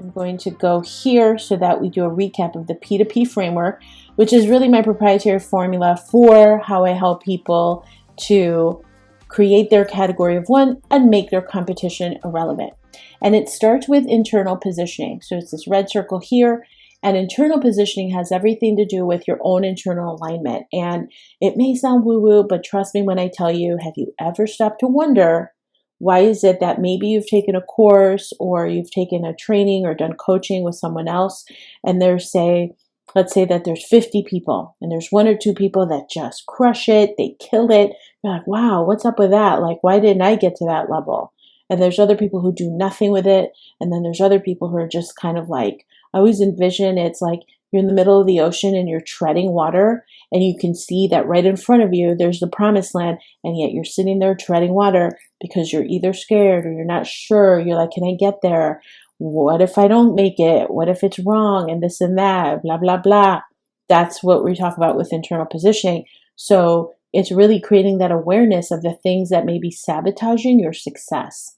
I'm going to go here so that we do a recap of the P2P framework, which is really my proprietary formula for how I help people to create their category of one and make their competition irrelevant. And it starts with internal positioning. So it's this red circle here. And internal positioning has everything to do with your own internal alignment. And it may sound woo-woo, but trust me when I tell you, have you ever stopped to wonder, why is it that maybe you've taken a course or you've taken a training or done coaching with someone else, and let's say that there's 50 people and there's one or two people that just crush it, they kill it. You're like, wow, what's up with that? Like, why didn't I get to that level? And there's other people who do nothing with it. And then there's other people who are just kind of like, I always envision it's like you're in the middle of the ocean and you're treading water and you can see that right in front of you, there's the promised land. And yet you're sitting there treading water because you're either scared or you're not sure. You're like, can I get there? What if I don't make it? What if it's wrong? And this and that, blah, blah, blah. That's what we talk about with internal positioning. So it's really creating that awareness of the things that may be sabotaging your success.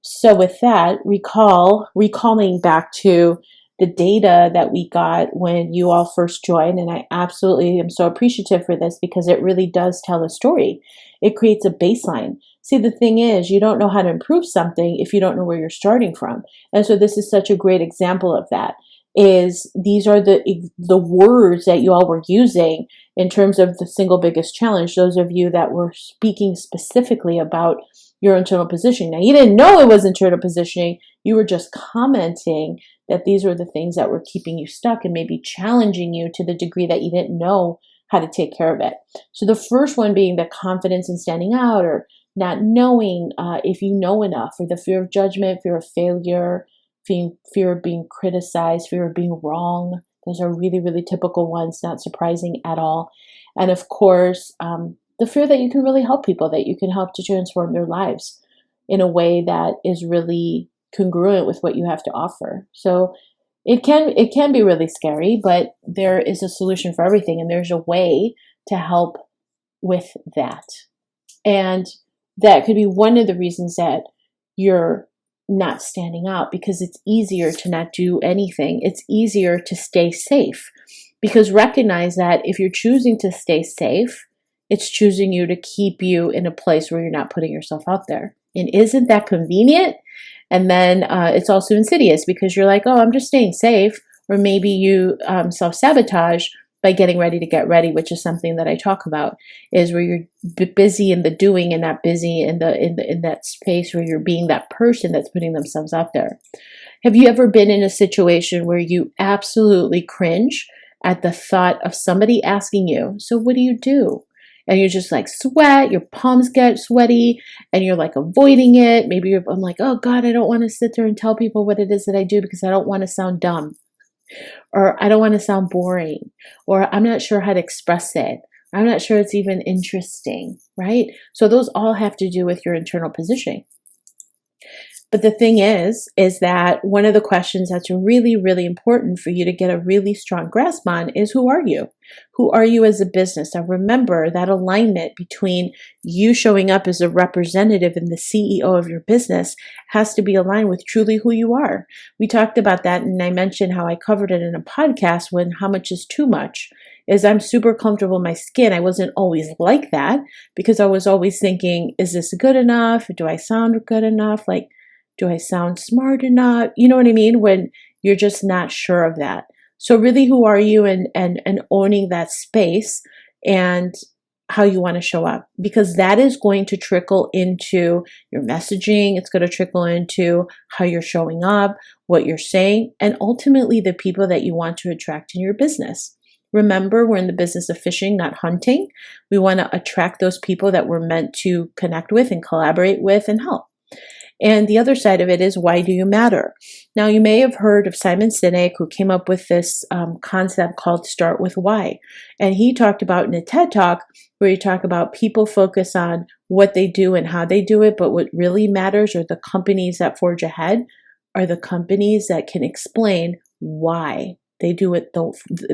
So with that, recalling back to the data that we got when you all first joined, and I absolutely am so appreciative for this because it really does tell a story. It creates a baseline. See, the thing is, you don't know how to improve something if you don't know where you're starting from. And so this is such a great example of that. These are the words that you all were using in terms of the single biggest challenge. Those of you that were speaking specifically about your internal positioning. Now, you didn't know it was internal positioning. You were just commenting that these were the things that were keeping you stuck and maybe challenging you to the degree that you didn't know how to take care of it. So the first one being the confidence in standing out or not knowing if you know enough, or the fear of judgment, fear of failure, fear of being criticized, fear of being wrong. Those are really, really typical ones, not surprising at all. And of course, the fear that you can really help people, that you can help to transform their lives in a way that is really congruent with what you have to offer. So it can be really scary, but there is a solution for everything, and there's a way to help with that. And that could be one of the reasons that you're not standing out, because it's easier to not do anything. It's easier to stay safe, because recognize that if you're choosing to stay safe, it's choosing you to keep you in a place where you're not putting yourself out there. And isn't that convenient? And then it's also insidious because you're like, oh, I'm just staying safe. Or maybe you self-sabotage by getting ready to get ready, which is something that I talk about, is where you're busy in the doing and not busy in that space where you're being that person that's putting themselves out there. Have you ever been in a situation where you absolutely cringe at the thought of somebody asking you, so what do you do? And you're just like sweat, your palms get sweaty, and you're like avoiding it. Maybe I'm like, oh God, I don't want to sit there and tell people what it is that I do because I don't want to sound dumb. Or I don't want to sound boring. Or I'm not sure how to express it. I'm not sure it's even interesting, right? So those all have to do with your internal positioning. But the thing is that one of the questions that's really, really important for you to get a really strong grasp on is, who are you? Who are you as a business? Now remember that alignment between you showing up as a representative and the CEO of your business has to be aligned with truly who you are. We talked about that, and I mentioned how I covered it in a podcast when how much is too much. Is I'm super comfortable in my skin. I wasn't always like that because I was always thinking, is this good enough? Do I sound good enough? Like, do I sound smart enough? You know what I mean? When you're just not sure of that. So really, who are you, and owning that space and how you want to show up, because that is going to trickle into your messaging. It's going to trickle into how you're showing up, what you're saying, and ultimately the people that you want to attract in your business. Remember, we're in the business of fishing, not hunting. We want to attract those people that we're meant to connect with and collaborate with and help. And the other side of it is, why do you matter? Now, you may have heard of Simon Sinek, who came up with this concept called Start With Why. And he talked about in a TED Talk where he talked about people focus on what they do and how they do it, but what really matters, or the companies that forge ahead, are the companies that can explain why they do it.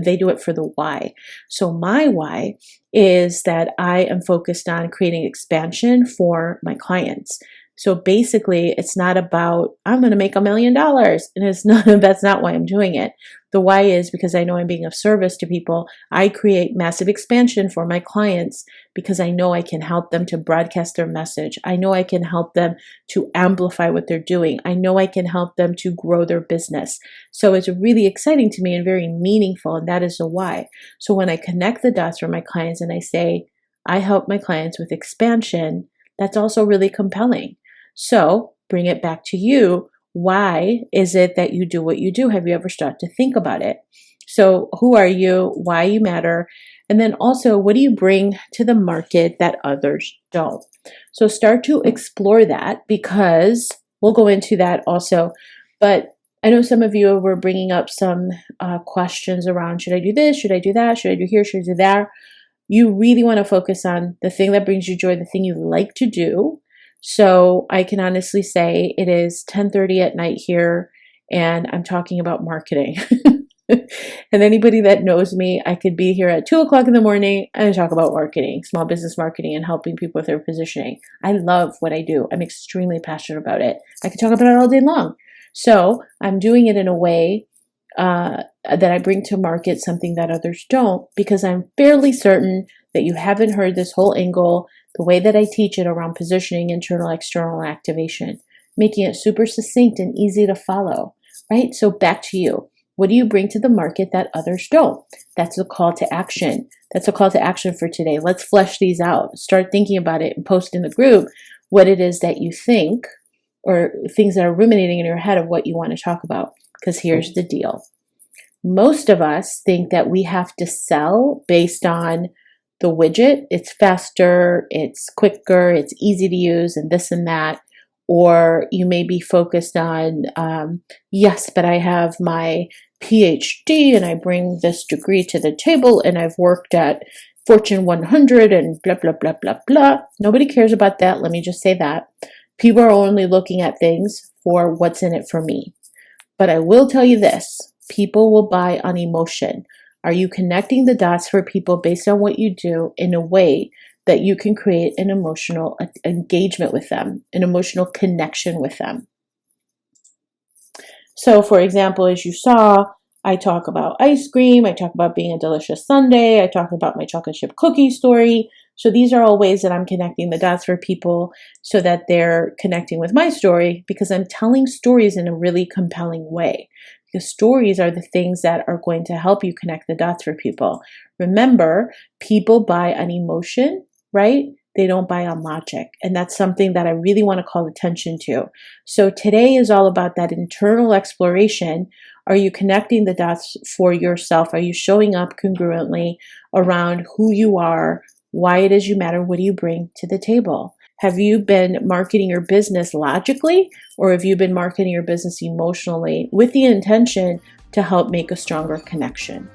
They do it for the why. So my why is that I am focused on creating expansion for my clients. So basically, it's not about, I'm going to make $1 million. And it's not, that's not why I'm doing it. The why is because I know I'm being of service to people. I create massive expansion for my clients because I know I can help them to broadcast their message. I know I can help them to amplify what they're doing. I know I can help them to grow their business. So it's really exciting to me and very meaningful. And that is the why. So when I connect the dots for my clients and I say, I help my clients with expansion, that's also really compelling. So bring it back to you. Why is it that you do what you do? Have you ever started to think about it? So who are you? Why you matter? And then also, what do you bring to the market that others don't? So start to explore that, because we'll go into that also. But I know some of you were bringing up some questions around, should I do this? Should I do that? Should I do here? Should I do there? You really want to focus on the thing that brings you joy, the thing you like to do. So I can honestly say it is 10:30 at night here, and I'm talking about marketing. And anybody that knows me, I could be here at 2 o'clock in the morning and talk about marketing, small business marketing, and helping people with their positioning. I love what I do. I'm extremely passionate about it. I could talk about it all day long. So I'm doing it in a way that I bring to market something that others don't, because I'm fairly certain that you haven't heard this whole angle, the way that I teach it around positioning, internal, external activation, making it super succinct and easy to follow, right? So back to you. What do you bring to the market that others don't? That's a call to action. That's a call to action for today. Let's flesh these out. Start thinking about it and post in the group what it is that you think, or things that are ruminating in your head of what you want to talk about. Because here's the deal. Most of us think that we have to sell based on the widget. It's faster, it's quicker, it's easy to use, and this and that. Or you may be focused on, yes, but I have my PhD and I bring this degree to the table and I've worked at Fortune 100 and blah, blah, blah, blah, blah. Nobody cares about that. Let me just say that. People are only looking at things for what's in it for me. But I will tell you this, people will buy on emotion. Are you connecting the dots for people based on what you do in a way that you can create an emotional engagement with them, an emotional connection with them? So for example, as you saw, I talk about ice cream, I talk about being a delicious sundae, I talk about my chocolate chip cookie story. So these are all ways that I'm connecting the dots for people so that they're connecting with my story, because I'm telling stories in a really compelling way. Because stories are the things that are going to help you connect the dots for people. Remember, people buy on emotion, right? They don't buy on logic. And that's something that I really want to call attention to. So today is all about that internal exploration. Are you connecting the dots for yourself? Are you showing up congruently around who you are, why it is you matter, what do you bring to the table? Have you been marketing your business logically, or have you been marketing your business emotionally with the intention to help make a stronger connection?